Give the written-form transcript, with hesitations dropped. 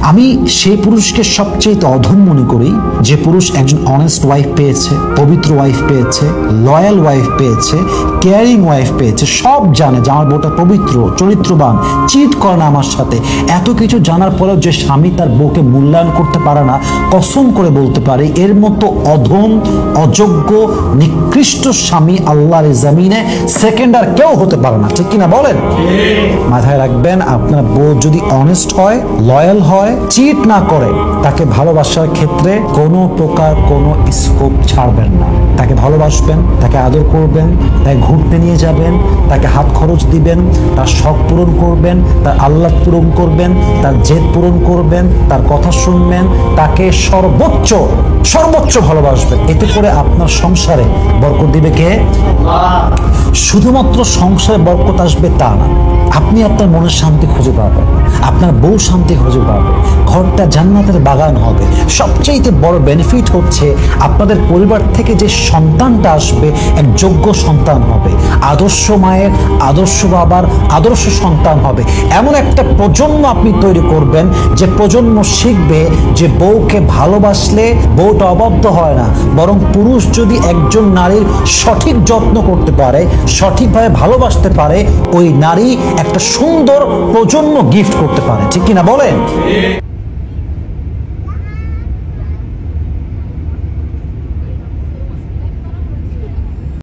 আমি সেই পুরুষকে সবচেয়ে অধম মনে করি যে পুরুষ একজন অনেস্ট ওয়াইফ পেয়েছে, পবিত্র ওয়াইফ পেয়েছে, লয়াল ওয়াইফ পেয়েছে, কেয়ারিং ওয়াইফ পেয়েছে, সব জানে যে আমার বউটা পবিত্র, চরিত্রবান, চিট করে না আমার সাথে। এত কিছু জানার পরেও যে স্বামী তার বউকে মূল্যায়ন করতে পারে না, কসম করে বলতে পারে এর মতো অধম, অযোগ্য, নিকৃষ্ট স্বামী আল্লাহর জমিনে সেকেন্ড আর কেউ হতে পারে না। ঠিক কিনা বলেন? মাথায় রাখবেন, আপনার বউ যদি অনেস্ট হয়, লয়াল হয়, চিট না করে, তাকে ভালোবাসার ক্ষেত্রে কোনো প্রকার কোনো স্কোপ ছাড়বেন না। তাকে ভালোবাসবেন, তাকে আদর করবেন, তাকে ঘুরতে নিয়ে যাবেন, তাকে হাত খরচ দিবেন, তার শখ পূরণ করবেন, তার আহ্লাদ পূরণ করবেন, তার জেদ পূরণ করবেন, তার কথা শুনবেন, তাকে সর্বোচ্চ ভালোবাসবেন। এতে করে আপনার সংসারে বরকত দিবে কে? শুধুমাত্র সংসারে বরকত আসবে তা না, আপনি আপনার মনের শান্তি খুঁজে পাবেন, আপনার বউ শান্তি খুঁজে পাবে, ঘরটা জান্নাতের বাগান হবে। সবচেয়ে বড় বেনিফিট হচ্ছে আপনাদের পরিবার থেকে যে সন্তানটা আসবে এক যোগ্য সন্তান হবে, আদর্শ মায়ের, আদর্শ বাবার আদর্শ সন্তান হবে। এমন একটা প্রজন্ম আপনি তৈরি করবেন যে প্রজন্ম শিখবে যে বউকে ভালোবাসলে বউটা অবাধ্য হয় না, বরং পুরুষ যদি একজন নারীর সঠিক যত্ন করতে পারে, সঠিকভাবে ভালোবাসতে পারে, ওই নারী একটা সুন্দর প্রজন্ম গিফট করতে পারে। ঠিক কিনা বলেন?